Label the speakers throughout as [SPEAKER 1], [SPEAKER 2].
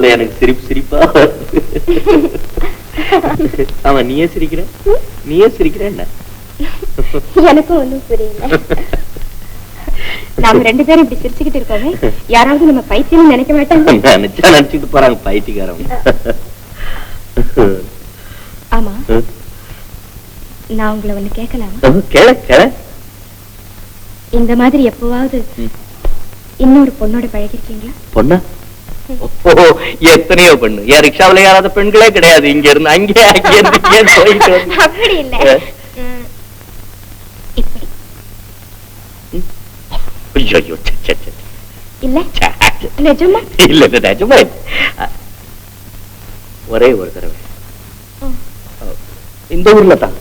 [SPEAKER 1] சொல்ல எனக்கு சிரிப்பு சிரிப்பா. ஆமா, நீயே சிரிக்கிற என்ன?
[SPEAKER 2] எனக்கும் ஒண்ணும் புரியல. நாம 2 பேரும் இப்படி சிரிச்சுக்கிட்டு இருக்கோமே, யாராவது நம்ம பைத்தியம் நினைக்க மாட்டாங்க?
[SPEAKER 1] நினைச்சுட்டு போறாங்க பைத்தியக்காரங்க.
[SPEAKER 2] ஆமா, நான் உங்களை ஒண்ணு கேட்கலாம்?
[SPEAKER 1] கேள.
[SPEAKER 2] இந்த மாதிரி எப்பவாவது இன்னொரு பொண்ணோட பழகிருக்கீங்களா?
[SPEAKER 1] பொண்ணா? எத்தனையோ பெண்ணு. என் ரிக்ஷாவில யாராவது பெண்களே கிடையாது. இங்க இருந்து அங்கே போயிட்டு.
[SPEAKER 2] அப்படி இல்ல, இப்படி இல்ல நிஜமா?
[SPEAKER 1] இல்ல நிஜமா. ஒரே ஒரு தடவை இந்த ஊர்ல தான்,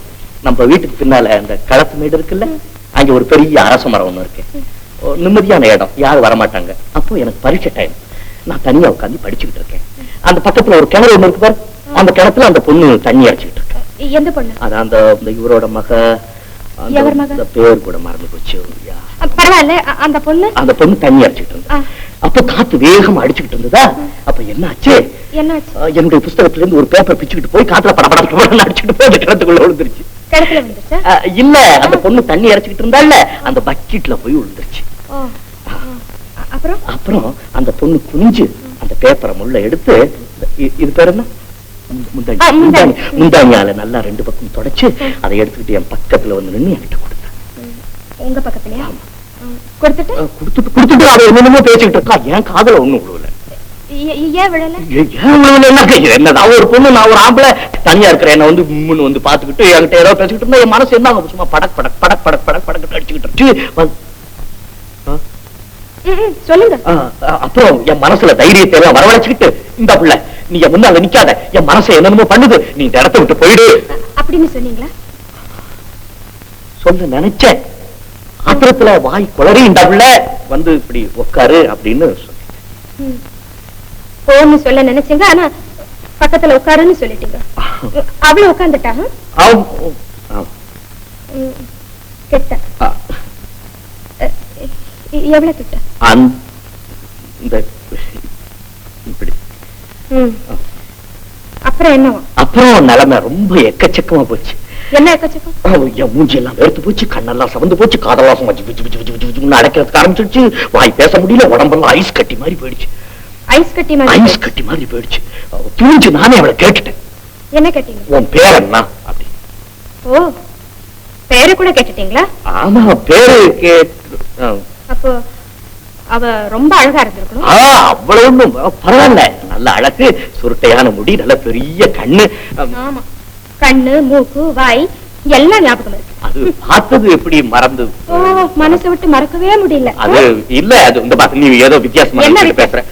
[SPEAKER 1] நம்ம வீட்டுக்கு பின்னால அந்த களத்து மேடு இருக்குல்ல, அங்க ஒரு பெரிய அரச மரம் ஒண்ணு இருக்கு. நிம்மதியான இடம், யாரும் வரமாட்டாங்க. அப்போ எனக்கு பரீட்சை டைம். நான் தனியா உட்காந்து படிச்சுக்கிட்டு இருக்கேன். அந்த பக்கத்துல ஒரு கிணறு ஒண்ணு இருக்கு பாரு, அந்த கிணத்துல அந்த பொண்ணு தண்ணி அடிச்சுக்கிட்டு இருக்கேன்.
[SPEAKER 2] எந்த பொண்ணு?
[SPEAKER 1] அதான் அந்த இவரோட மக. அந்த பேர் கூட மறந்து போச்சு.
[SPEAKER 2] பரவாயில்ல, அந்த பொண்ணு
[SPEAKER 1] தண்ணி அடிச்சுக்கிட்டு இருந்தா. அப்ப காத்து வேகமா அடிச்சுக்கிட்டு இருந்ததா. அப்ப என்னாச்சு, என்னுடைய புஸ்தகத்துல இருந்து ஒரு பேப்பர் பிச்சுக்கிட்டு போய் காத்துல படப்பட அடிச்சுட்டு போய் அந்த கிணத்துக்குள்ள விழுந்துருச்சு. இல்ல, அந்த பொண்ணு தண்ணி அரைச்சுக்கிட்டு இருந்தால அந்த பக்கெட்ல போய் விழுந்துருச்சு. அப்புறம் அந்த பொண்ணு குனிஞ்சு அந்த பேப்பரை முள்ள எடுத்து, இது பேர் என்ன, முந்தானியால நல்லா 2 பக்கம் தொடச்சு அதை எடுத்துக்கிட்டு என் பக்கத்துல வந்து நின்று என்கிட்ட கொடுத்தேன்.
[SPEAKER 2] உங்க பக்கத்துலயா?
[SPEAKER 1] கொடுத்துட்டு அவ என்னென்னமோ பேசிக்கிட்டு இருக்கா. என் காதுல ஒண்ணும் விழுவல. என்னதான் ஒரு பொண்ணு, நான் ஒரு ஆம்பளை தனியா இருக்கிற என்ன வந்து வந்து பாத்துக்கிட்டு என்கிட்ட ஏதோ பேசிக்கிட்டு இருந்தா என் மனசு என்ன சும்மா படக் படக் படக் படக் படக் படக் அடிச்சுக்கிட்டு
[SPEAKER 2] சொல்லுங்க.
[SPEAKER 1] அப்புறம் என் மனசுல தைரியத்தை எல்லாம் வரவழைச்சுக்கிட்டு, இந்த பிள்ளை நீ என் முன்னால நிக்காத, என் மனசை என்னென்னமோ பண்ணுது, நீ இந்த இடத்தை விட்டு போயிடு
[SPEAKER 2] அப்படின்னு சொன்னீங்களா?
[SPEAKER 1] சொல்ல நினைச்சேன். ஆத்திரத்துல வாய் குளறி இந்த பிள்ளை வந்து இப்படி உட்காரு அப்படின்னு சொன்னேன்.
[SPEAKER 2] போன்னு சொல்ல நினைச்சீங்க, ஆனா பக்கத்துல உட்காருன்னு சொல்லிட்டீங்க. அவளும் உட்கார்ந்துட்டாங்க. கிட்ட எவ்வளவு கிட்ட?
[SPEAKER 1] இப்படி.
[SPEAKER 2] அப்புறம் என்னவா?
[SPEAKER 1] அப்புறம் நிலைமை ரொம்ப எக்கச்சக்கமா போச்சு.
[SPEAKER 2] என்ன எக்கச்சக்கம்?
[SPEAKER 1] என் மூஞ்சி எல்லாம் வெறுத்து போச்சு, கண்ணெல்லாம் சவந்து போச்சு, காதெல்லாம் அடைக்கிறதுக்கு ஆரம்பிச்சிருச்சு, வாய் பேச முடியல, உடம்பெல்லாம் ஐஸ் கட்டி மாதிரி போயிடுச்சு. ஐஸ் கட்டி மாதிரி போயிடுச்சு. தூஞ்சு நானே அவளை கேட்டுட்டேன்.
[SPEAKER 2] என்ன கேட்டீங்க?
[SPEAKER 1] உன் பேர் என்ன அப்படி.
[SPEAKER 2] ஓ, பேரு கூட கேட்டுட்டீங்களா?
[SPEAKER 1] ஆமா, பேரு கேட்டு.
[SPEAKER 2] அப்போ அவ ரொம்ப அழகா இருந்திருக்கணும்.
[SPEAKER 1] அவ்வளவு பரவாயில்ல, நல்ல அழகு, சுருட்டையான முடி, நல்ல பெரிய கண்ணு.
[SPEAKER 2] ஆமா, கண்ணு, மூக்கு, வாய் எல்லாம் ஞாபகம் இருக்கு.
[SPEAKER 1] அது பார்த்தது எப்படி மறந்து?
[SPEAKER 2] மனசை விட்டு மறக்கவே முடியல.
[SPEAKER 1] அது இல்ல, அது இந்த பாத்து நீ ஏதோ வித்தியாசமா பேசுற.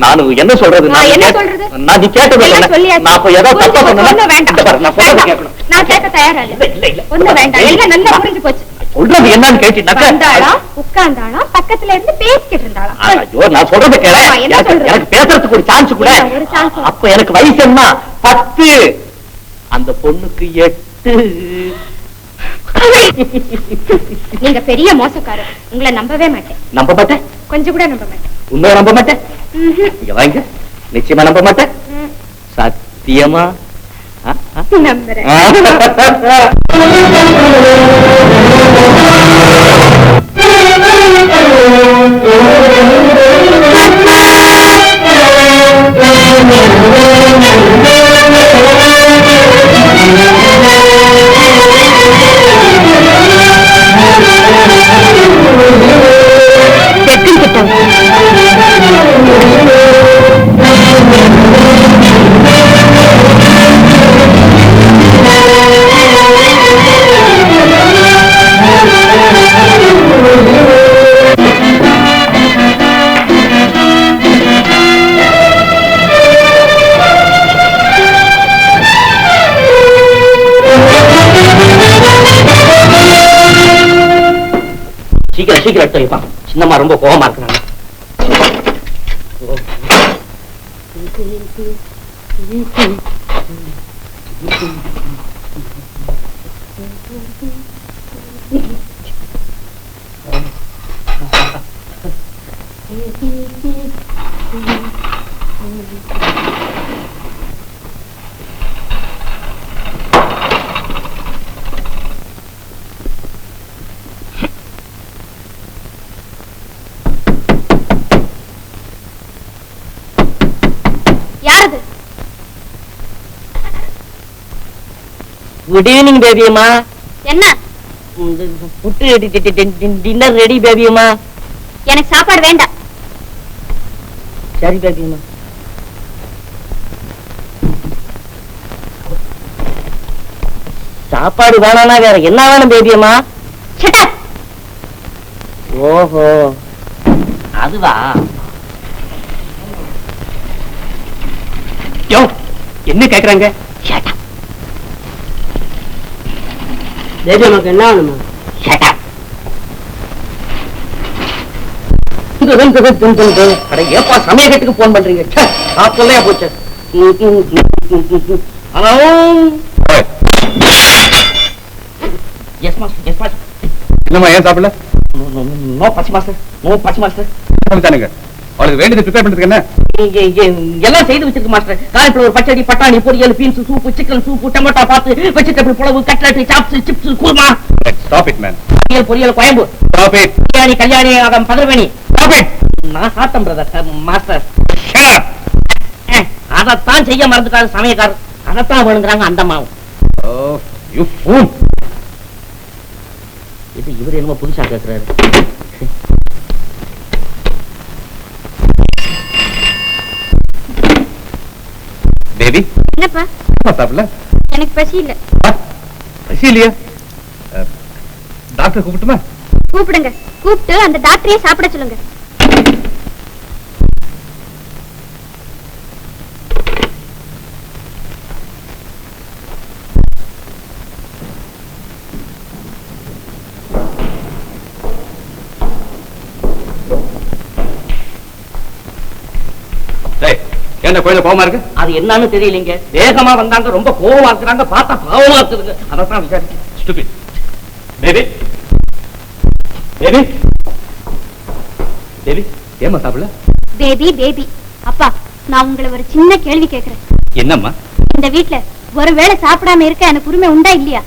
[SPEAKER 1] நானும் என்ன சொல்றது, நான் நீ கேட்டது நான் ஏதோ தப்பா சொன்னேன்.
[SPEAKER 2] நான் கேட்க தயாரா இல்ல. ஒண்ணு வேண்டாம், எல்லாம் நல்லா புரிஞ்சு போச்சு.
[SPEAKER 1] சொல்றது என்னன்னு கேட்டீங்கன்னா,
[SPEAKER 2] உட்கார்ந்தாளா, பக்கத்துல இருந்து பேசிக்கிட்டு இருந்தாளா?
[SPEAKER 1] ஐயோ, நான் சொல்றது கேள, எனக்கு பேசுறதுக்கு ஒரு சான்ஸ் கூட. அப்ப எனக்கு வயசு என்ன, 10. அந்த பொண்ணுக்கு 8.
[SPEAKER 2] நீங்க பெரிய மோசக்காரர், உங்களை நம்பவே மாட்டேன்.
[SPEAKER 1] நம்ப மாட்டேன்?
[SPEAKER 2] கொஞ்சம் கூட நம்ப மாட்டேன்.
[SPEAKER 1] உண்மையை நம்ப மாட்டேன்? இங்க வாங்க, நிச்சயமா நம்ப மாட்டேன். சத்தியமா
[SPEAKER 2] நம்புறேன்.
[SPEAKER 1] சீக்கிரம் எடுத்து சின்னம்மா ரொம்ப கோபமா இருக்கிறாங்க. குட் ஈவினிங் பேபியம்மா.
[SPEAKER 2] என்ன?
[SPEAKER 1] புட்டு டின்னர் ரெடி பேபியம்மா.
[SPEAKER 2] எனக்கு சாப்பாடு வேண்டாம்.
[SPEAKER 1] சரி பேபியம்மா. சாப்பாடு வேணானா வேற என்ன வேணும் பேபியம்மா?
[SPEAKER 2] Shut up.
[SPEAKER 1] ஓஹோ அதுவா? யோ என்ன கேக்குறாங்க? Shut up.
[SPEAKER 3] பேபி உனக்கு என்ன வேணுமா?
[SPEAKER 1] Shut up. அட ஏப்பா சமயத்துக்கு போன் பண்றீங்க? சொல்லையா போச்சு. Hello. Yes master, yes master.
[SPEAKER 4] என்னம்மா ஏன் சாப்பிடல?
[SPEAKER 1] நோ பச்சி மாஸ்டர், நோ பச்சி மாஸ்டர்.
[SPEAKER 4] தானுங்க அவளுக்கு வேண்டியது ப்ரிப்பேர் பண்றதுக்கு என்ன?
[SPEAKER 1] எல்லாம் செய்து வச்சிருக்கு மாஸ்டர். காலிஃபிளவர் பச்சடி, பட்டாணி பொரியல், beans soup, chicken soup, tomato bath, vegetable pulao, cutlet, chops, chips, kurma.
[SPEAKER 4] Stop it man.
[SPEAKER 1] பொரியல் குழம்பு,
[SPEAKER 4] ஸ்டாப் இட்.
[SPEAKER 1] பிரியாணி, கல்யாணி, அதம் பதர்வணி. Stop it. நான் சாத்தம் பிரதர் மாஸ்டர். அதத்தான் செய்ய மறந்துட்டாரு சமயக்காரர். அதத்தான் வேணுங்கிறாங்க அந்த மாவும்.
[SPEAKER 4] ஓ யூ ஃபூல்.
[SPEAKER 1] இது இவர் என்னமோ புதுசா கேட்கிறாரு.
[SPEAKER 4] பேபி
[SPEAKER 2] என்னப்பா?
[SPEAKER 4] சாப்பிடல?
[SPEAKER 2] எனக்கு பசி இல்ல.
[SPEAKER 4] பசி இல்லையா? டாக்டர் கூப்பிட்டுமா?
[SPEAKER 2] கூப்பிடுங்க. கூப்பிட்டு அந்த டாக்டரையே சாப்பிட சொல்லுங்க.
[SPEAKER 4] என்ன கோயில கோவமா இருக்கு?
[SPEAKER 1] அது என்னன்னு தெரியலீங்க. வேகமா வந்தாங்க, ரொம்ப கோவமா இருக்கிறாங்க, பார்த்தா பாவமா இருக்குதுங்க. அதான் விசாரிச்சு.
[SPEAKER 4] ஸ்டூபிட். பேபி பேபி பேபி ஏமா சாப்பிடல?
[SPEAKER 2] Baby baby. அப்பா, நான் உங்களை ஒரு சின்ன கேள்வி கேட்கிறேன்.
[SPEAKER 4] என்னம்மா?
[SPEAKER 2] இந்த வீட்ல ஒருவேளை சாப்பிடாம இருக்க எனக்கு உரிமை உண்டா இல்லையா?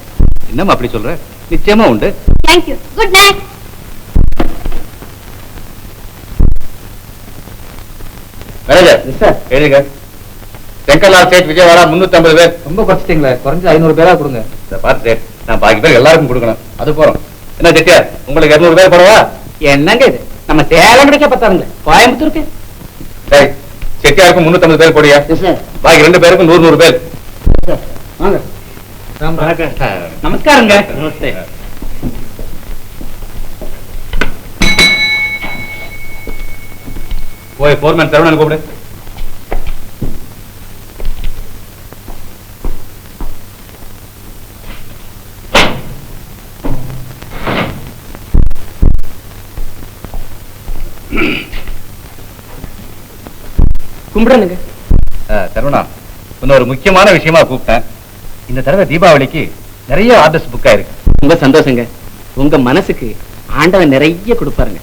[SPEAKER 4] என்னம்மா அப்படி சொல்ற? நிச்சயமா உண்டு.
[SPEAKER 2] தேங்க்யூ. Good night.
[SPEAKER 4] சார் எழுதுங்க. செங்கல்லா ஸ்டேட் விஜயவாடா 350 பேர்.
[SPEAKER 3] ரொம்ப குறைச்சிட்டீங்களே, குறைஞ்சு 500 பேரா கொடுங்க.
[SPEAKER 4] பார்த்து நான் பாக்கி பேர் எல்லாருக்கும் கொடுக்கணும். அது போறோம். என்ன செட்டியார், உங்களுக்கு 200 பேர் போடவா?
[SPEAKER 1] என்னங்க இது? நம்ம சேலம் கிடைக்க பார்த்தாருங்க, கோயம்புத்தூருக்கு.
[SPEAKER 4] சரி, செட்டியாருக்கும் 350 பேர் போடியா? பாக்கி 2 பேருக்கும் 100 பேர்.
[SPEAKER 3] வாங்க.
[SPEAKER 1] நமஸ்காரங்க. நமஸ்தே.
[SPEAKER 4] போய் போர்மேன் சரவணன் கூப்பிடு.
[SPEAKER 1] கும்பிடணுங்க.
[SPEAKER 4] சரவணா, இன்னொரு முக்கியமான விஷயமா கூப்பிட்டேன். இந்த தடவை தீபாவளிக்கு நிறைய ஆர்டர்ஸ் புக் ஆயிருக்கு.
[SPEAKER 1] ரொம்ப சந்தோஷங்க. உங்க மனசுக்கு ஆண்டவன் நிறைய கொடுப்பாருங்க.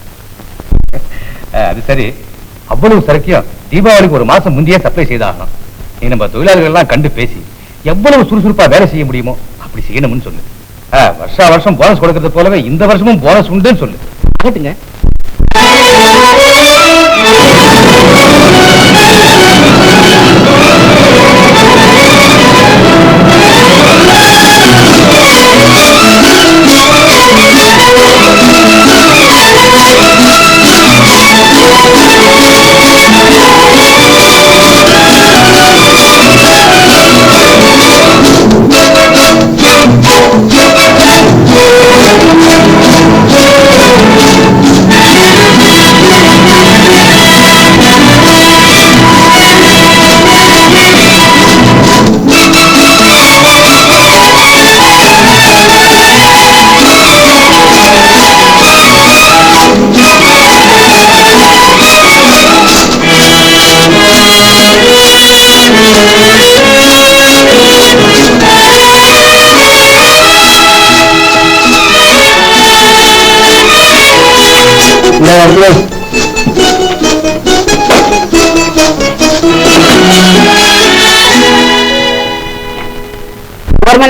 [SPEAKER 4] அது சரி, அவ்வளவு சரக்கியம் தீபாவளிக்கு ஒரு மாசம் முந்தையே சப்ளை செய்தாகணும். நீ நம்ம தொழிலாளர்கள் எல்லாம் கண்டு பேசி எவ்வளவு சுறுசுறுப்பா வேலை செய்ய முடியுமோ அப்படி செய்யணும்னு சொல்லு. வருஷா வருஷம் போனஸ் கொடுக்கறது போலவே இந்த வருஷமும் போனஸ் உண்டுன்னு சொல்லு.
[SPEAKER 1] கேட்டுங்க.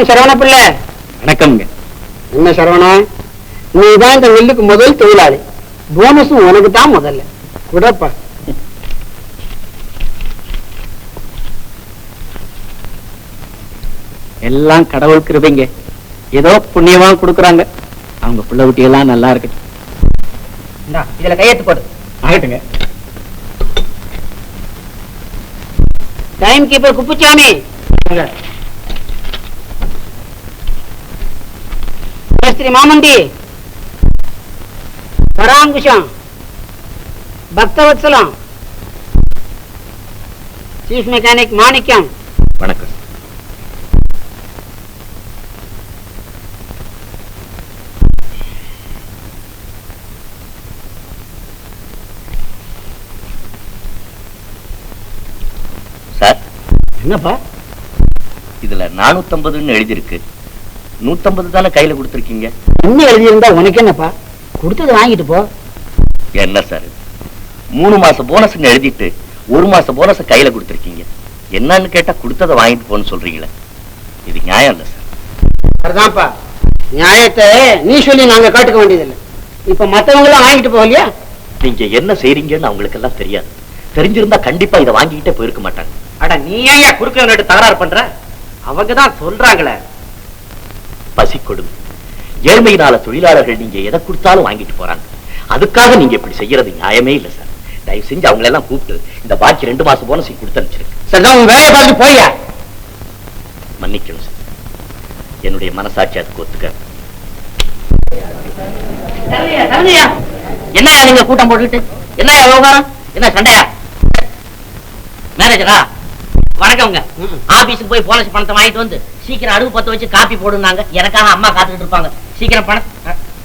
[SPEAKER 3] சரவண பிள்ளை,
[SPEAKER 1] வணக்கம்ங்க.
[SPEAKER 3] என்ன சரவணா, நீதான் இந்த மில்லுக்கு முதல் தொழிலாளி. போனஸும் உனக்கு தான் முதல்ல. விடப்பா. எல்லாம் கடவுள் கிருபைங்க. ஏதோ புண்ணியமா கொடுக்குறாங்க. அவங்க புள்ள குட்டி எல்லாம் நல்லா இருக்கு.
[SPEAKER 1] இதுல கையெழுத்து போடு.
[SPEAKER 3] ஆகட்டுங்க. டைம் கீப்பர் குப்புச்சாமி, மேஸ்திரி மாமண்டி, பராங்குஷம், பக்தவத்சலம், சீஃப் மெக்கானிக் மாணிக்கம்.
[SPEAKER 1] வணக்கம். சார்,
[SPEAKER 3] என்னப்பா
[SPEAKER 1] இதுல 450 எழுதிருக்கு. 150 தானே கையில கொடுத்துருக்கீங்க.
[SPEAKER 3] இன்னும் எழுதியிருந்தா உனக்கு என்னப்பா, கொடுத்தது வாங்கிட்டு போ.
[SPEAKER 1] என்ன சார் இது? 3 மாச போனஸ் எழுதிட்டு 1 மாச போனஸ் கையில கொடுத்துருக்கீங்க. என்னன்னு கேட்டா கொடுத்ததை வாங்கிட்டு போன்னு சொல்றீங்களே, இது நியாயம் இல்ல சார்.
[SPEAKER 3] அதுதான்ப்பா நியாயத்தை நீ சொல்லி நாங்க காட்டுக்க வேண்டியதில்லை. இப்ப மத்தவங்க எல்லாம் வாங்கிட்டு போகலையா?
[SPEAKER 1] நீங்க என்ன செய்றீங்கன்னு அவங்களுக்கு எல்லாம் தெரியாது. தெரிஞ்சிருந்தா கண்டிப்பா இதை வாங்கிக்கிட்டே போயிருக்க மாட்டாங்க.
[SPEAKER 3] அட நீ ஏன் குறுக்க நட்டு தகராறு பண்ற? அவங்கதான் சொல்றாங்களே.
[SPEAKER 1] பசி கொடுமை, ஏழ்மையினால தொழிலாளர்கள் நீங்க எதை கொடுத்தாலும் வாங்கிட்டு போறாங்க. அதுக்காக நீங்க இப்படி செய்யறது நியாயமே இல்ல சார். தயவு செஞ்சு அவங்களை எல்லாம் கூப்பிட்டு இந்த பாக்கி 2 மாசம் போனஸ் கொடுத்து அனுப்பிச்சிருக்கு.
[SPEAKER 3] சரிதான், உன் வேலையை பார்த்து போயா.
[SPEAKER 1] மன்னிக்கணும் சார், என்னுடைய மனசாட்சி அதுக்கு ஒத்துக்க.
[SPEAKER 5] என்னையா நீங்க கூட்டம் போட்டுக்கிட்டு என்னையா விவகாரம்? என்ன சண்டையா? மேனேஜரா வணக்கம்ங்க. ஆபீஸுக்கு போய் போனஸ் பணத்தை வாங்கிட்டு வந்து சீக்கிரம் அடுப்பு பத்த வச்சு காப்பி போடுனாங்க. எனக்காக அம்மா காத்துக்கிட்டு இருப்பாங்க. சீக்கிரம் பணம்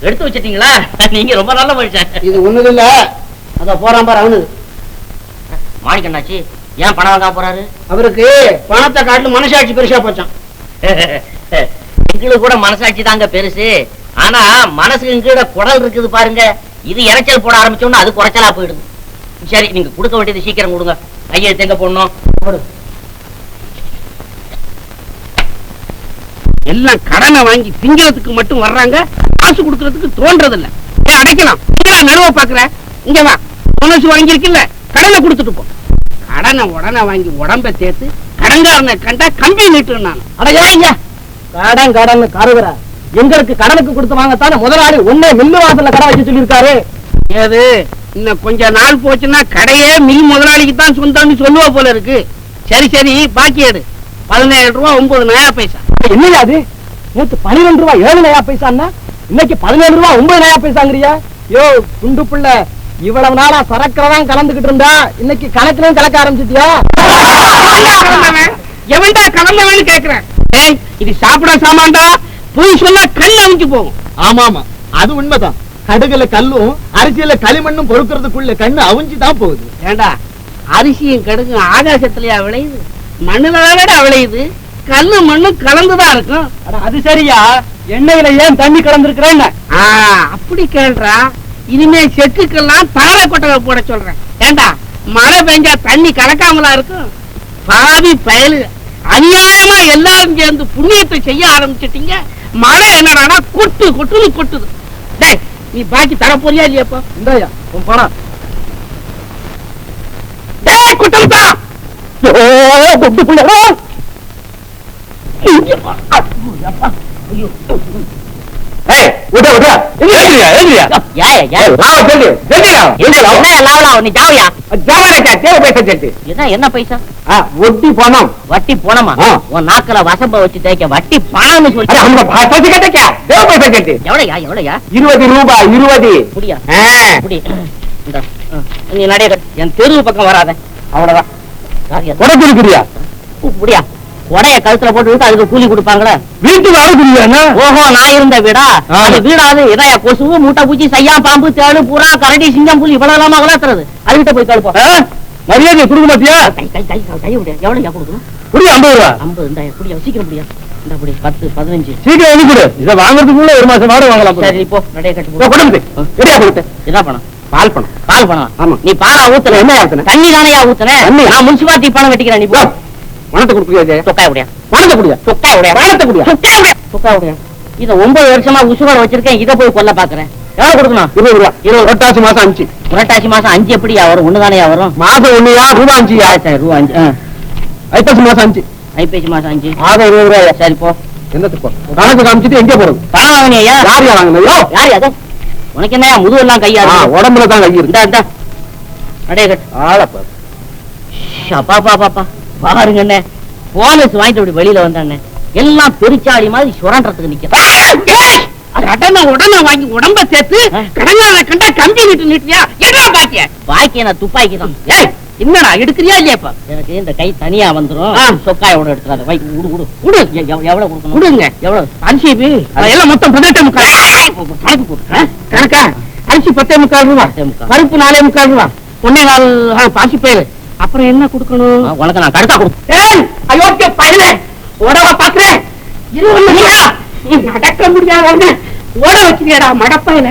[SPEAKER 5] எடுத்து வச்சிட்டீங்களா? நீங்க ரொம்ப நல்ல மனுஷன்.
[SPEAKER 3] இது ஒண்ணுது இல்ல, அத போறான் பாரு அவனு.
[SPEAKER 5] மாணிக்கண்ணாச்சி ஏன் பணம் வாங்க போறாரு?
[SPEAKER 3] அவருக்கு பணத்தை காட்டிலும் மனசாட்சி பெருசா போச்சான்.
[SPEAKER 5] எங்களுக்கு கூட மனசாட்சி தாங்க பெருசு. ஆனா மனசுக்கு கீழே குடல் இருக்குது பாருங்க, இது இறைச்சல் போட ஆரம்பிச்சோம்னா அது குறைச்சலா போயிடுது. சரி, நீங்க கொடுக்க வேண்டியது சீக்கிரம் கொடுங்க. கையெழுத்து எங்க போடணும்?
[SPEAKER 3] எல்லாம் கடனை வாங்கி திங்கிறதுக்கு மட்டும் வர்றாங்க, காசு கொடுக்கறதுக்கு தோன்றது இல்ல. அடைக்கலாம் நடுவ பாக்குற. இங்க வா, போனஸ் வாங்கிருக்குல்ல, கடனை கொடுத்துட்டு போ. கடனை உடனே வாங்கி உடம்ப சேர்த்து கடன்காரனை கண்டா கம்பி நீட்டு. நான் அடையா கடன் கடன் கருவுற எங்களுக்கு கடனுக்கு கொடுத்து வாங்கத்தானே முதலாளி ஒன்னே மில்லு வாசல்ல கடை வச்சு சொல்லியிருக்காரு. ஏது இன்னும் கொஞ்ச நாள் போச்சுன்னா கடையே மில் முதலாளிக்கு தான் சொந்தம்னு சொல்லுவா போல இருக்கு. சரி சரி, பாக்கி எடு. 17 ரூபா 9 நயா பைசா. என்னையா அது? நேற்று 12 ரூபா 7 நயா பைசான்னா இன்னைக்கு 17 ரூபா 9 நயா பைசாங்கிறியா? யோ குண்டு புள்ள, இவ்வளவு நாளா சரக்குறதான் கலந்துகிட்டு இருந்தா இன்னைக்கு கணக்குலயும் கலக்க ஆரம்பிச்சிட்டியா? எவன்டா கலந்தவன்னு கேக்குறேன். இது சாப்பிட சாமான்டா, போய் சொல்ல கல் அவிஞ்சு போகும்.
[SPEAKER 6] ஆமா ஆமா, அது உண்மைதான். கடுகுல கல்லும் அரிசியில களிமண்ணும் பொறுக்கிறதுக்குள்ள கண்ணு அவிஞ்சுதான் போகுது.
[SPEAKER 3] ஏண்டா அரிசியும் கடுகும் ஆகாசத்திலயா விளையுது? மண்ணுல விளையுது. கல்லு மண்ணு கலந்துதான் இருக்கும். அது சரியா, எண்ணெயில ஏன் தண்ணி கலந்துருக்கிறேன்? அப்படி கேள்றா. இனிமே செட்டுக்கெல்லாம் தாரை கொட்டகை போட சொல்றேன். ஏண்டா மழை பெஞ்சா தண்ணி கலக்காமலா இருக்கும்? பாவி பயலு, அநியாயமா எல்லாரும் சேர்ந்து புண்ணியத்தை செய்ய ஆரம்பிச்சிட்டீங்க. மழை என்னடானா கொட்டு கொட்டுன்னு கொட்டுது. டேய், நீ பாக்கி தர போறியா இல்லையாப்பா? இந்தாயா உன் பணம். டேய் குட்டம் தான்.
[SPEAKER 5] என்ன பைசா?
[SPEAKER 3] வட்டி பணம்.
[SPEAKER 5] வட்டி போனமா? உன் நாக்கல வசம்ப வச்சு தேய்க்க வட்டி பணம்னு சொல்லி எவ்வளவுயா? எவ்வளவுயா?
[SPEAKER 3] 20 ரூபாய். 20
[SPEAKER 5] புடியா? புடி. நீ நடைய என் தெருவு பக்கம் வராத. அவ்வளவுதான்.
[SPEAKER 3] கொடுக்குறியா?
[SPEAKER 5] புடியா? உடைய கழுத்துல போட்டு அதுக்கு கூலி கொடுப்பாங்களே.
[SPEAKER 3] வீட்டுக்கு அழுகுறியா?
[SPEAKER 5] ஓஹோ, நான் இருந்த வீடா? அது வீடாது இதையா? கொசு, மூட்டை பூச்சி, சையா, பாம்பு, தேடு, புறா, கரடி, சிங்கம், புலி இவ்வளவு இல்லாம வளர்த்துறது. அதுகிட்ட போய் கழுப்போம்.
[SPEAKER 3] மரியாதை கொடுக்க மாட்டியா?
[SPEAKER 5] கை கை கை கை விட. எவ்வளவு கொடுக்கணும்?
[SPEAKER 3] புடி 50 ரூபா.
[SPEAKER 5] 50 இந்தா புடியா, சீக்கிரம் புடியா. இந்த புடி 10 15
[SPEAKER 3] சீக்கிரம் எழுதி கொடு. இதை வாங்குறதுக்குள்ள 1 மாசம் வாடகை வாங்கலாம்.
[SPEAKER 5] சரி போ, நடைய கட்டு போ.
[SPEAKER 3] கொடுத்து சரியா கொடுத்து.
[SPEAKER 5] என்ன பணம்?
[SPEAKER 3] பால் பணம்.
[SPEAKER 5] பால் பணம்?
[SPEAKER 3] ஆமா.
[SPEAKER 5] நீ பாலா ஊத்தல?
[SPEAKER 3] என்ன ஊத்துன?
[SPEAKER 5] தண்ணி தானையா ஊத்துன? நான் முனிசிபாலிட்டி பணம் வெட்டிக்கிறேன். நீ போ.
[SPEAKER 3] பணத்தை கொடுக்குறியா?
[SPEAKER 5] சொக்காய் உடையா?
[SPEAKER 3] பணத்தை குடியா?
[SPEAKER 5] சொக்காய் உடையா?
[SPEAKER 3] பணத்தை குடியா?
[SPEAKER 5] சொக்காய் உடையா? சொக்காய் உடையா? இத 9 வருஷமா உசுரோட வச்சிருக்கேன். இத போய் கொல்ல பாக்குறேன். எவ்வளவு கொடுக்கணும்?
[SPEAKER 3] 20 ரூபா. 20 புரட்டாசி மாசம் 5.
[SPEAKER 5] புரட்டாசி மாசம் 5 எப்படியா வரும்? ஒண்ணு தானையா வரும்?
[SPEAKER 3] மாசம் 1 ரூபா 5.
[SPEAKER 5] சரி ரூபா 5.
[SPEAKER 3] ஐப்பசி மாசம் 5.
[SPEAKER 5] ஐப்பசி மாசம் 5
[SPEAKER 4] ஆக 20 ரூபாயா?
[SPEAKER 5] சரி போ.
[SPEAKER 4] என்னத்துக்கு கணக்கு காமிச்சிட்டு எங்க போறது?
[SPEAKER 5] பணம் வாங்கினியா?
[SPEAKER 4] யார் வாங்கினது?
[SPEAKER 5] யாரு அது? உனக்கு என்ன முதுவெல்லாம் கையா?
[SPEAKER 4] உடம்புல தான் கை இருக்கு.
[SPEAKER 5] இந்தா அடைய கட்டு
[SPEAKER 4] ஆளப்பா.
[SPEAKER 5] பாப்பா பாருங்க அண்ணே, போனஸ் வாங்கிட்டு அப்படி வெளியில வந்தாண்ணே, எல்லாம் பெருச்சாளி மாதிரி சுரண்டறதுக்கு நிக்க.
[SPEAKER 3] உடனே வாங்கி உடம்ப சேர்த்து கடங்கார கண்டா கம்பி நீட்டு நீட்டியா என்ன பாத்திய?
[SPEAKER 5] பாக்கிய நான் துப்பாக்கி தான்.
[SPEAKER 3] என்னடா எடுக்கிறியா இல்லையாப்பா?
[SPEAKER 5] எனக்கு இந்த கை தனியா வந்துரும். சொக்காயோட எடுத்துக்காத. வை குடு குடு
[SPEAKER 3] குடு.
[SPEAKER 5] எவ்வளவு கொடுக்கணும்?
[SPEAKER 3] குடுங்க.
[SPEAKER 5] எவ்வளவு?
[SPEAKER 3] அரிசி எல்லாம் மொத்தம் 18
[SPEAKER 5] கணக்கு போட்டு
[SPEAKER 3] கணக்கா? அரிசி 10.25 ரூபா, பருப்பு 4.25 ரூபா, 1.25 பாசி பயிர். அப்புறம் என்ன கொடுக்கணும்?
[SPEAKER 5] உனக்கு நான் கடுத்தா கொடுப்பேன்.
[SPEAKER 3] அயோக்கிய பயிர உடவ பாக்குறேன். நடக்க முடியாத ஓட வச்சுக்கடா மடப்பையில.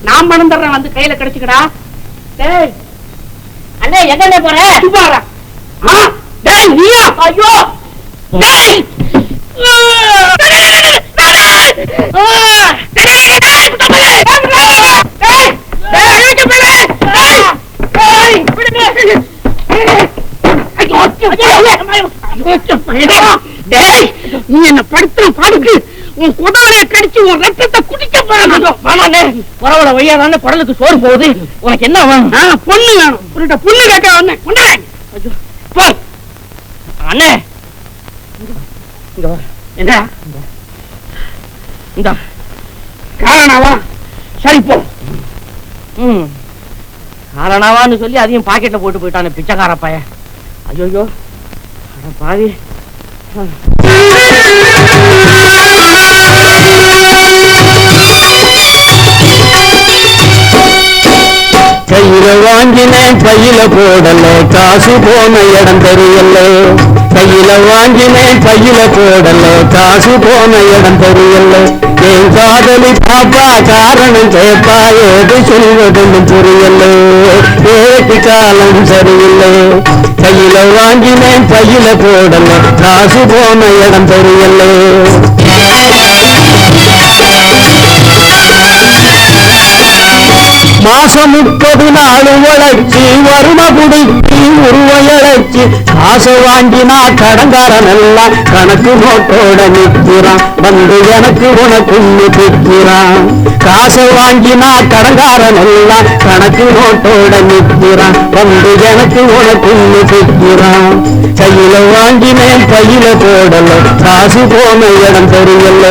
[SPEAKER 3] நான் பணம் தர்றேன், வந்து கையில கிடைச்சுக்கடா.
[SPEAKER 5] அண்ணே எங்க போற?
[SPEAKER 3] நீயா? ஐயோ நீ என்ன படுத்துற பாடுக்கு உன் குடவரைய கடிச்சு உன் ரத்தத்தை குடிக்க போறேன்.
[SPEAKER 5] பரவாயில்ல வையாதான குடலுக்கு சோறு போகுது. உனக்கு என்ன வேணும்?
[SPEAKER 3] பொண்ணு வேணும். பொண்ணு கேட்க வந்தேன்.
[SPEAKER 5] அண்ணே
[SPEAKER 3] என்ன இந்த காரணாவா? சரி போ.
[SPEAKER 5] காரணாவான்னு சொல்லி அதையும் பாக்கெட்ல போட்டு போயிட்டானே பிச்சைக்கார பையன். ஐயோ பாவி.
[SPEAKER 7] கையில வாங்கினேன் பையில போடல, காசு போன இடம் தெரியல. கையில வாங்கினேன் பையில போடல, காசு போன இடம் தெரியல. என் காதலி பாப்பா காரணம் கேப்பா, ஏது சொல்வதுன்னு புரியல. ஏட்டு காலம் சரியில்லை. கையில வாங்கினேன் பையில போடல, காசு போன இடம் தெரியல. மாசம் 30 நாள் உழைச்சி வறுமை குடிச்சி உருவையழைச்சி காசை வாங்கினா கடங்காரன் எல்லாம் கணக்கு நோட்டோட நிற்கிறான். வந்து எனக்கு உனக்குன்னு திக்கிறான். காசை வாங்கினா கடங்காரன் எல்லாம் கணக்கு நோட்டோட நிற்கிறான். வந்து எனக்கு உனக்குன்னு திக்கிறான். கையில வாங்கினேன் பையில போடல, காசு போன இடம் தெரியல.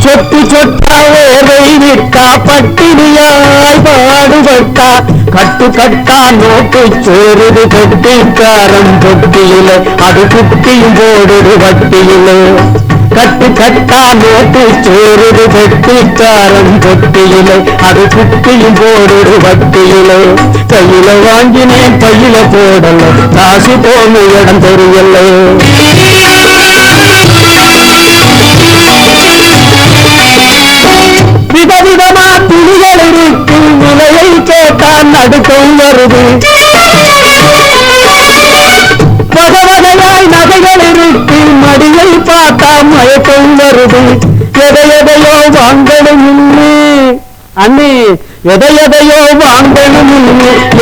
[SPEAKER 7] சொட்டு சொட்டா வேலை விட்டா பட்டினியாய் பாடுபட்டா, கட்டு கட்டா நோட்டு சோறுது கட்டிக்காரன் தொட்டியில, அது குட்டியும் போடுது வட்டியில. கட்டு கட்டா நோட்டு சோறுது கட்டிக்காரன் தொட்டியில, அது குட்டியும் போடுது வட்டியில. கையில வாங்கினேன் பையில போடல, காசு போன இடம் தெரியல. விதவிதமா துணிகள் இருக்கு, விலையை கேட்டால் நடுக்கம் வருது. வகவகையாய் நகைகள் இருக்கு, மடியை பார்த்தா மயக்கம் வருது. எதையோ வாங்கணும் அண்ணே, எதையோ வாங்கணும்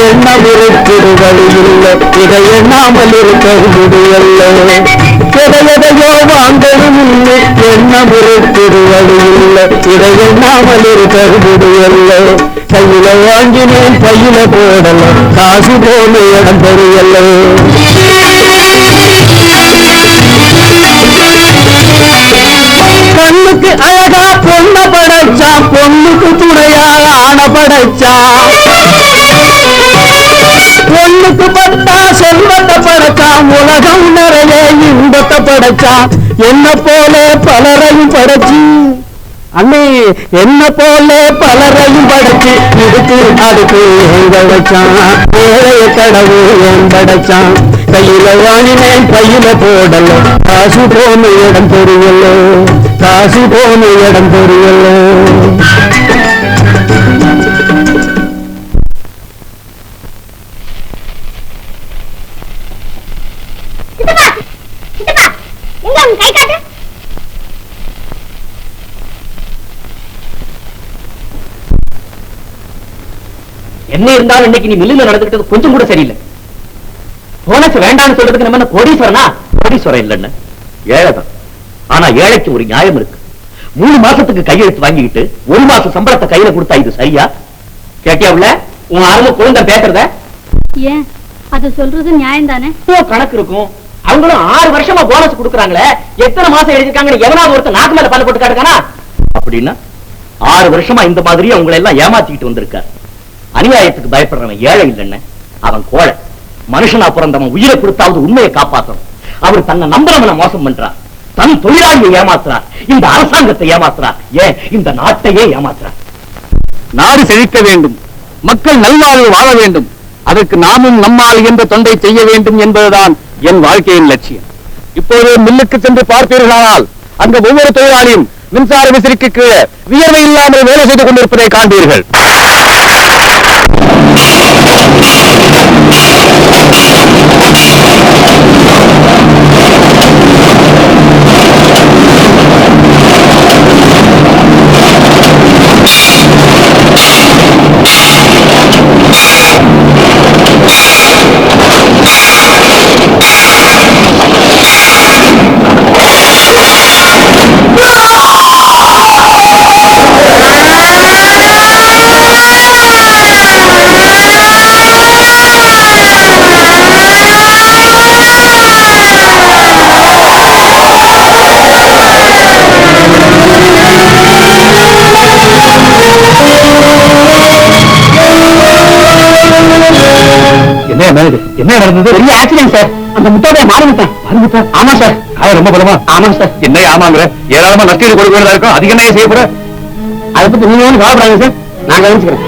[SPEAKER 7] என்ன இருக்குது வழி இல்லை, இதை எண்ணாமல் இருக்க முடியல. எதையோ வாங்கணும் என்ன இருக்குது வழி இல்லை, இதை எண்ணாமல் இருக்க முடியல. கையில வாங்கினேன் பையில போடல, காசு போன இடம் தெரியல. கண்ணுக்கு அழகா பொண்ண படைச்சான், பொண்ணுக்கு துணையா ஆன படைச்சான். பொண்ணுக்கு பட்டா செல்வத்தை படைச்சான், உலகம் நிறைய இன்பத்தை படைச்சான். என்ன போல பலரையும் படைச்சு அண்ணே, என்ன போல பலரையும் படைச்சு இதுக்கு அதுக்கு எங்க வச்சான். ஏழைய கடவுள் ஏன் படைச்சான். கையில வாங்கினேன் பையில போடல, காசு போன இடம் தெரியல. காசு போன இடம் தெரியல.
[SPEAKER 1] எப்படி இருந்தாலும் இன்னைக்கு நீ மில்லுல நடந்துக்கிட்டது கொஞ்சம் கூட சரியில்லை. போனஸ் வேண்டாம்னு சொல்றதுக்கு நம்ம என்ன கோடீஸ்வரனா? கோடீஸ்வரன் இல்லைன்னு ஏழைதான். ஆனா ஏழைக்கு ஒரு நியாயம் இருக்கு. 3 மாசத்துக்கு கையெழுத்து வாங்கிக்கிட்டு 1 மாசம் சம்பளத்தை கையில கொடுத்தா இது சரியா? கேட்டியா உள்ள உன் அருமை குழந்தை பேசுறத?
[SPEAKER 2] ஏன் அது சொல்றது நியாயம் தானே?
[SPEAKER 1] கணக்கு இருக்கும். அவங்களும் 6 வருஷமா போனஸ் கொடுக்குறாங்களே, எத்தனை மாசம் எழுதிருக்காங்கன்னு எவனாவது ஒருத்தர் நாக்கு மேல பல்ல போட்டு காட்டுக்கானா? அப்படின்னா 6 வருஷமா இந்த மாதிரி அவங்களை எல்லாம் ஏமாத்திக்கிட்டு வந்திருக்கார். அநியாயத்துக்கு பயப்படுறவன் ஏழை இல்லைன்னு, அவன் கோழை. மனுஷனா பிறந்தவன் உயிரை கொடுத்தாவது உண்மையை காப்பாற்றணும். அவர் தன்னை நம்புறவனை மோசம் பண்றார், தன் தொழிலாளியை ஏமாத்துறார், இந்த அரசாங்கத்தை ஏமாத்துறார், ஏன் இந்த நாட்டையே ஏமாத்துறார்.
[SPEAKER 7] நாடு செழிக்க வேண்டும், மக்கள் நல்வாழ்வு வாழ வேண்டும், அதற்கு நாமும் நம்மால் என்ற தொண்டை செய்ய வேண்டும் என்பதுதான் என் வாழ்க்கையின் லட்சியம். இப்போது மில்லுக்கு சென்று பார்ப்பீர்களானால் அங்கு ஒவ்வொரு தொழிலாளியும் மின்சார விசிறிக்கு கீழே வியர்வை இல்லாமல் வேலை செய்து கொண்டிருப்பதை காண்பீர்கள். என்ன நடந்தது? பெரிய ஆக்சிடென்ட் சார். அந்த முட்டாவை மாறிவிட்டேன். ஆமா சார். காயம் ரொம்ப பலமா? ஆமா சார். என்ன ஆமாங்கிற? ஏராளமா நஷ்டீடு கொடுக்க வேண்டியதா இருக்கும். அதுக்கு என்ன செய்யப்பட? அதை பத்தி நீங்க ஒன்றும் கவலைப்படாங்க சார், நான் கவனிச்சுக்கிறேன்.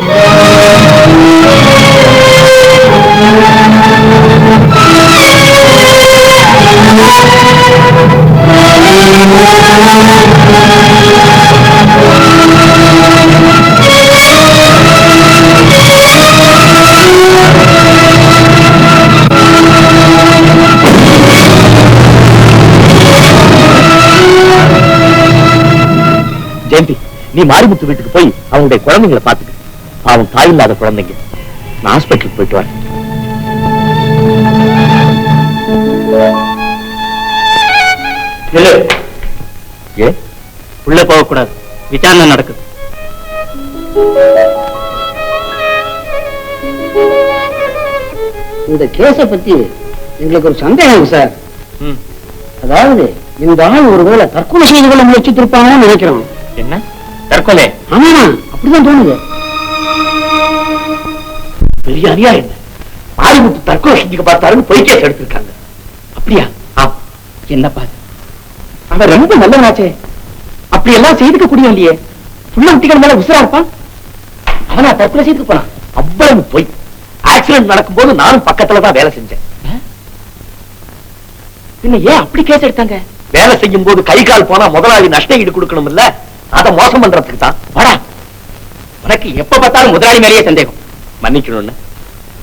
[SPEAKER 1] ஜெயந்தி, நீ மாரிமுத்து வீட்டுக்கு போய் அவங்களுடைய குழந்தைங்களை பாத்துக்க. அவன் தாய் இல்லாத குழந்தைங்க. நான் ஹாஸ்பிட்டலுக்கு போயிட்டு வரேன். ஏ உள்ள போகக்கூடாது, விசாரணை நடக்குது.
[SPEAKER 3] இந்த கேஸ பத்தி எங்களுக்கு ஒரு சந்தேகம் சார். அதாவது இந்த ஆள் ஒருவேளை தற்கொலை செய்து கொள்ள முயற்சித்திருப்பாங்கன்னு நினைக்கிறோம்.
[SPEAKER 1] என்ன தற்கொலை?
[SPEAKER 3] ஆமா, அப்படிதான் தோணுது.
[SPEAKER 1] பெரிய அநியாயம். மாரிமுத்து தற்கொலை செஞ்சுக்க பார்த்தாருன்னு பொய் கேஸ் எடுத்திருக்காங்க. அப்படியா? என்னப்பா அவன் ரொம்ப நல்லவனாச்சே, அப்படி எல்லாம் செய்துக்க கூடிய இல்லையே. புள்ள குட்டிகள் மேல உசுரா இருப்பான். அவனா தற்கொலை செய்துக்க போனான். அவ்வளவு பொய். ஆக்சிடென்ட் நடக்கும் போது நானும் பக்கத்துலதான் வேலை செஞ்சேன். பின்ன ஏன் அப்படி கேஸ் எடுத்தாங்க? வேலை செய்யும் போது கை கால் போனா முதலாளி நஷ்ட ஈடு கொடுக்கணும் இல்ல, அதை மோசம் பண்றதுக்கு தான். வாடா, உனக்கு எப்ப பார்த்தாலும் முதலாளி மேலேயே சந்தேகம். மன்னிக்கணும்னு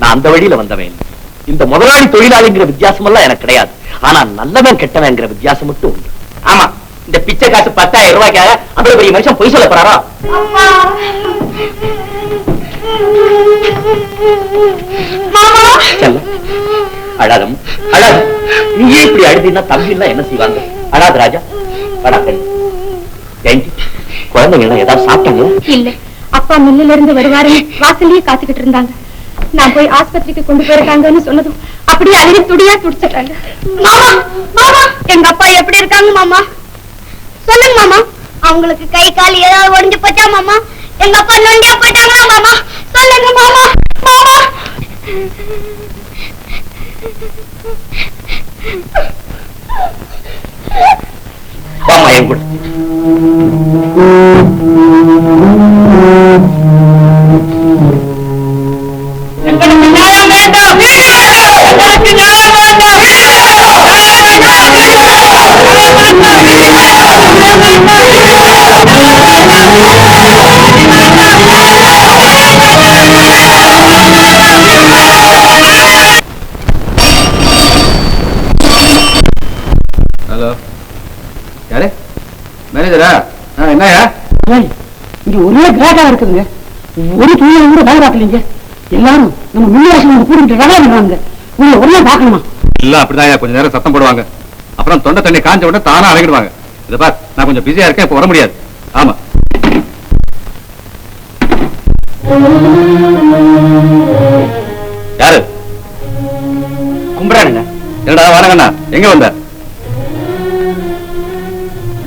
[SPEAKER 1] நான் அந்த வழியில வந்தவன். இந்த முதலாளி தொழிலாளிங்கிற வித்தியாசம் எல்லாம் எனக்கு கிடையாது. ஆனா நல்லவன் கெட்டவன்ங்கிற வித்தியாசம் மட்டும் உண்டு. ஆமா, இந்த பிச்சை காசு 10,000 ரூபாய்க்காக அவ்வளவு பெரிய மனுஷன் பொய் சொல்ல போறாரா? அழாதம் அழாத. நீயே இப்படி அழுதினா தம்பி எல்லாம் என்ன செய்வாங்க? அழாத ராஜா. ஜெயந்தி, குழந்தைங்க எல்லாம் ஏதாவது சாப்பிட்டாங்க?
[SPEAKER 2] இல்ல, அப்பா மில்லுல இருந்து வருவாரு, வாசல்லயே காத்துக்கிட்டு இருந்தாங்க. நான் போய் ஆஸ்பத்திரிக்கு கொண்டு போயிருக்காங்கன்னு சொன்னதும் அப்படியே அழுது துடியா துடிச்சிட்டாங்க. மாமா, மாமா, எங்க அப்பா எப்படி இருக்காங்க மாமா? சொல்லுங்க மாமா. அவங்களுக்கு கை கால் ஏதாவது ஒடிஞ்சு போச்சா மாமா? எங்க அப்பா நொண்டியா போயிட்டாங்களா மாமா? சொல்லுங்க மாமா. மாமா,
[SPEAKER 1] வாமா என் கூட. எங்களுக்கு நியாயம் வேண்டும். எங்களுக்கு நியாயம் வேண்டும்.
[SPEAKER 4] ஹலோ, யாரு? மேனேஜரா? என்னையா
[SPEAKER 3] இங்க ஒரே கிராட்டா இருக்குதுங்க. ஒரு தொழில கூட வேலை பார்க்கலீங்க. எல்லாரும் நம்ம முன்னாடி கூட்டிட்டு ரகா பண்றாங்க. உங்களை ஒண்ணா பாக்கணுமா?
[SPEAKER 4] இல்ல அப்படிதான் கொஞ்ச நேரம் சத்தம் போடுவாங்க, அப்புறம் தொண்டை தண்ணி காஞ்ச உடனே தானா அடங்கிடுவாங்க. இதை பார், நான் கொஞ்சம் பிஸியா இருக்கேன், இப்ப வர முடியாது. ஆமா, யாரு?
[SPEAKER 3] கும்பிடானுங்க.
[SPEAKER 4] என்னடா வாரங்கண்ணா, எங்க வந்த?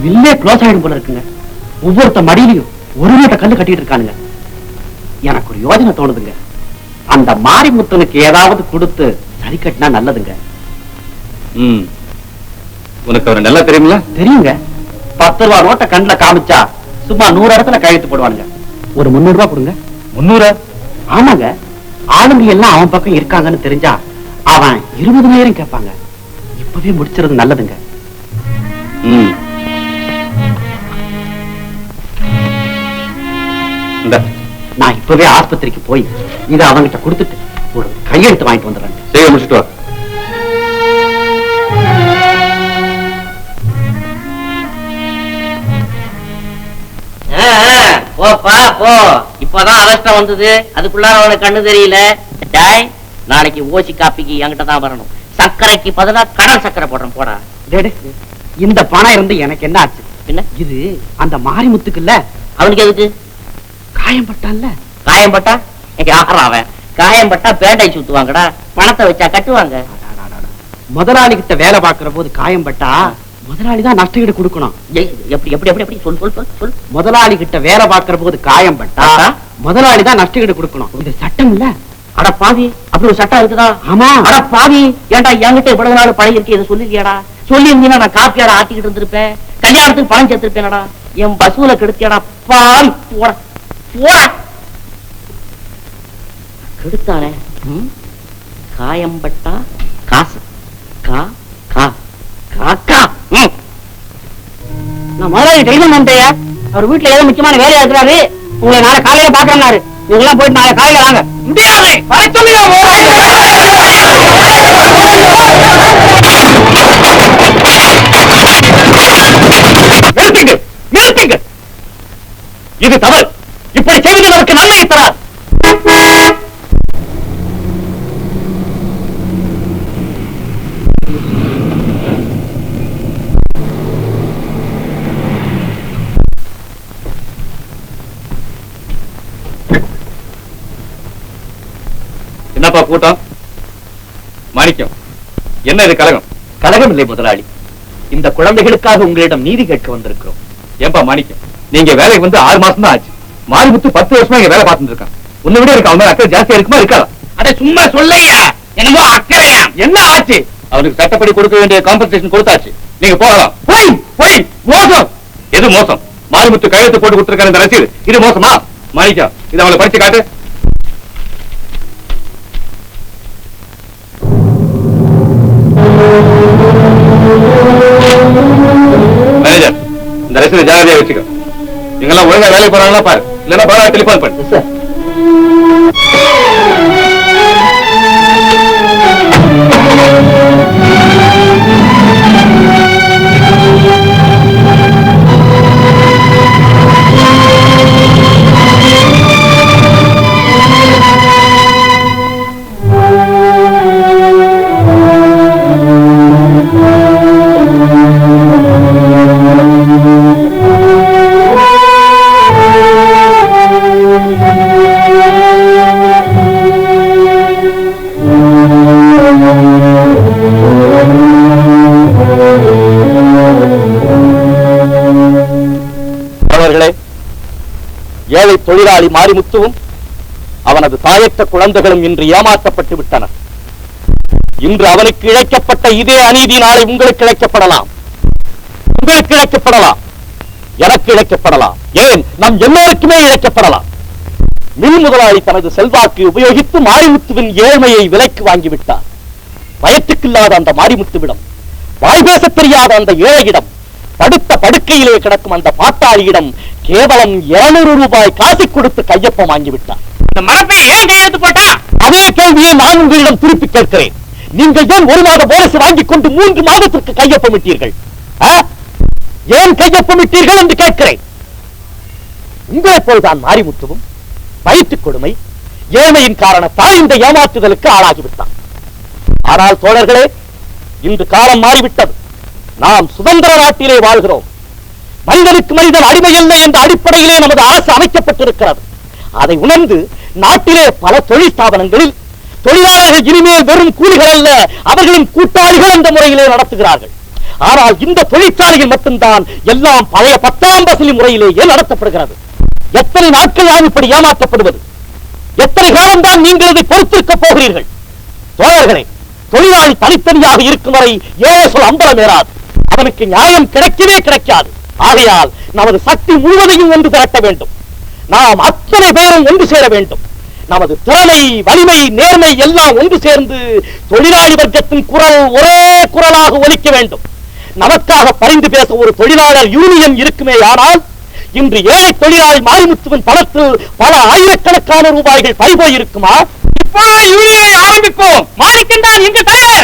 [SPEAKER 3] வில்லே க்ளோஸ் ஆயிடும் போல இருக்குங்க. ஒவ்வொருத்த மடியிலையும் ஒரு மூட்டை கல்லு கட்டிட்டு இருக்கானுங்க. எனக்கு ஒரு யோசனை தோணுதுங்க. அந்த மாரிமுத்தனுக்கு ஏதாவது கொடுத்து சரி கட்டினா நல்லதுங்க.
[SPEAKER 4] உனக்கு அவர் நல்லா தெரியுங்களா?
[SPEAKER 3] தெரியுங்க. 10 ரூபா நோட்டை கண்ணுல காமிச்சா சும்மா 100 இடத்துல கையெழுத்து போடுவானுங்க. ஒரு 300 ரூபா கொடுங்க.
[SPEAKER 4] 300?
[SPEAKER 3] ஆமாங்க. ஆளுங்க எல்லாம் அவன் பக்கம் இருக்காங்கன்னு தெரிஞ்சா அவன் 20,000 கேட்பாங்க. இப்பவே முடிச்சிருது நல்லதுங்க. நான் இப்பவே ஆஸ்பத்திரிக்கு போய் இதை அவங்கிட்ட கொடுத்துட்டு ஒரு கையெழுத்து வாங்கிட்டு வந்துடுறேன்.
[SPEAKER 4] செய்ய முடிச்சுட்டு வா.
[SPEAKER 5] போப்பா போ. இப்பதான் அரஸ்டம் வந்தது, அதுக்குள்ளார அவனுக்கு கண்ணு தெரியல. டாய், நாளைக்கு ஓசி காப்பிக்கு என்கிட்ட தான் வரணும். சர்க்கரைக்கு பதிலா கடல் சர்க்கரை போடுறேன் போடா.
[SPEAKER 3] இந்த பணம் இருந்து எனக்கு என்ன ஆச்சு?
[SPEAKER 5] என்ன
[SPEAKER 3] இது அந்த மாரிமுத்துக்கு இல்ல.
[SPEAKER 5] அவனுக்கு எதுக்கு?
[SPEAKER 3] காயம் பட்டான்ல.
[SPEAKER 5] காயம் பட்டா அவன் காயம் பட்டா பேண்டேஜ் ஊத்துவாங்கடா, பணத்தை வச்சா கட்டுவாங்க.
[SPEAKER 3] முதலாளி கிட்ட வேலை பாக்குற போது காயம் பட்டா முதலாளி தான் நஷ்டஈடு கொடுக்கணும்.
[SPEAKER 5] எப்படி எப்படி எப்படி எப்படி சொல் சொல் சொல் சொல்.
[SPEAKER 3] முதலாளி கிட்ட வேலை பாக்குற போது காயம் பட்டா முதலாளி தான் நஷ்டஈடு கொடுக்கணும். இது சட்டம் இல்ல.
[SPEAKER 5] அட பாவி, அப்படி ஒரு சட்டம் இருக்குதா?
[SPEAKER 3] ஆமா.
[SPEAKER 5] அட பாவி, ஏன்டா என்கிட்ட இவ்வளவு நாள் பழகி இருக்கு, இதை சொல்லிருக்கியாடா? சொல்லி இருந்தீங்கன்னா நான் காப்பியாட ஆட்டிக்கிட்டு இருந்திருப்பேன், கல்யாணத்துக்கு பணம் சேர்த்திருப்பேனடா. என் பசுல கெடுத்தியாடா பாவி. போட போட கெடுத்தானே. காயம்பட்டா காசு கா கா காக்கா.
[SPEAKER 3] நான் முதலாளி டெய்லியும் வந்தேயா. அவர் வீட்டுல ஏதோ முக்கியமான வேலையா இருக்கிறாரு. உங்களை நாளை காலையில பாக்குறாரு. இவங்கெல்லாம் போயிட்டு நாளை காலையில வாங்க. முடியாது, வர சொல்லுங்க.
[SPEAKER 4] நிறுத்துங்க, நிறுத்துங்க. இது தவறு. இப்படி செய்வது நமக்கு நன்மையை தராது. என்னப்பா கூட்டம்? மாணிக்கம், என்ன இது கலகம்?
[SPEAKER 1] கலகம் இல்லை முதலாளி, இந்த குழந்தைகளுக்காக உங்களிடம் நீதி கேட்க வந்திருக்கிறோம்.
[SPEAKER 4] ஏன்பா மாணிக்கம், நீங்க வேலைக்கு வந்து 6 மாசம் தான் ஆச்சு. மாரிமுத்து 10 வருஷமா இங்க வேலை பார்த்துட்டு இருக்கான். உன்னை விட இருக்கு அவன் அக்கறை ஜாஸ்தியா இருக்குமா இருக்காதா?
[SPEAKER 3] அட சும்மா சொல்லையா, என்னமோ அக்கறையா.
[SPEAKER 4] என்ன ஆச்சு? அவனுக்கு சட்டப்படி கொடுக்க வேண்டிய காம்பன்சேஷன் கொடுத்தாச்சு. நீங்க போகலாம். போய் போய் மோசம். எது மோசம்? மாரிமுத்து கையெழுத்து போட்டு கொடுத்திருக்காரு இந்த ரசீது. இது மோசமா? மாணிக்கம், இதை அவளை படிச்சு காட்டு. மேனேஜர், இந்த ரசீதை ஜாகிரதையா வச்சுக்க. நீங்கெல்லாம் ஒழுங்கா வேலைக்கு போறாங்களா பாரு, இல்லைன்னா பாரா டெலிபோன் பண்ணு.
[SPEAKER 1] சார், ஏழை தொழிலாளி மாரிமுத்துவும் அவனது தாயற்ற குழந்தைகளும் இன்று ஏமாற்றப்பட்டு விட்டனர். இன்று அவனுக்கு இழைக்கப்பட்ட இதே அநீதி நாளை உங்களுக்கு இழைக்கப்படலாம், உங்களுக்கு இழைக்கப்படலாம், எனக்கு இழைக்கப்படலாம், ஏன் நம் எல்லோருக்குமே இழைக்கப்படலாம். மில் முதலாளி தனது செல்வாக்கு உபயோகித்து மாரிமுத்துவின் ஏழ்மையை விலைக்கு வாங்கிவிட்டார். வயத்துக்கில்லாத அந்த மாரிமுத்துவிடம், வாய் பேச தெரியாத அந்த ஏழையிடம், படுத்த படுக்கையிலே கிடக்கும் அந்த பாட்டாளியிடம் கேவலம் 200 ரூபாய் காசு கொடுத்து கையொப்பம் வாங்கிவிட்டார்.
[SPEAKER 3] இந்த மரப்பை ஏன் கையெழுத்து போட்டா?
[SPEAKER 1] அதே கேள்வியை நான் உங்களிடம் திருப்பி கேட்கிறேன். நீங்கள் ஏன் 1 மாத போனஸ் வாங்கிக் கொண்டு 3 மாதத்திற்கு கையொப்பமிட்டீர்கள்? ஏன் கையொப்பமிட்டீர்கள் என்று கேட்கிறேன். உங்களைப் போல்தான் மாரிமுத்துவும் வயிற்றுக் கொடுமை, ஏழ்மையின் காரணத்தால் இந்த ஏமாற்றுதலுக்கு ஆளாகிவிட்டான். ஆனால் தோழர்களே, இன்று காலம் மாறிவிட்டது. நாம் சுதந்திர நாட்டிலே வாழ்கிறோம். மனிதனுக்கு மனிதன் அடிமையில்லை என்ற அடிப்படையிலே நமது அரசு அமைக்கப்பட்டிருக்கிறது. அதை உணர்ந்து நாட்டிலே பல தொழில் ஸ்தாபனங்களில் தொழிலாளர்கள் இனிமேல் வெறும் கூலிகள் அல்ல, அவர்களின் கூட்டாளிகள் என்ற முறையிலே நடத்துகிறார்கள். ஆனால் இந்த தொழிற்சாலையில் மட்டும்தான் எல்லாம் பழைய 10ஆம் வசூலி முறையிலேயே நடத்தப்படுகிறது. எத்தனை நாட்கள் நாம் இப்படி ஏமாற்றப்படுவது? எத்தனை காலம்தான் நீங்கள் இதை பொறுத்திருக்க போகிறீர்கள்? தோழர்களே, தொழிலாளி தனித்தனியாக இருக்கும் வரை ஏழை சொல் அம்பலம் ஏறாது. அவனுக்கு நியாயம் கிடைக்கவே கிடைக்காது. ஆகையால் நமது சக்தி முழுவதையும் ஒன்று திரட்ட வேண்டும். நாம் அத்தனை பேரும் ஒன்று சேர வேண்டும். நமது திறமை, வலிமை, நேர்மை எல்லாம் ஒன்று சேர்ந்து தொழிலாளி வர்க்கத்தின் குரல் ஒரே குரலாக ஒலிக்க வேண்டும். நமக்காக பரிந்து பேச ஒரு தொழிலாளர் யூனியன் இருக்குமே. ஆனால் இன்று ஏழை தொழிலாளி மாரிமுத்துவின் பணத்தில் பல ஆயிரக்கணக்கான ரூபாய்கள் பறிபோய் இருக்குமா? இப்போ யூனியனை ஆரம்பிப்போம். மாணிக்கண்டான் எங்க தலைவர்.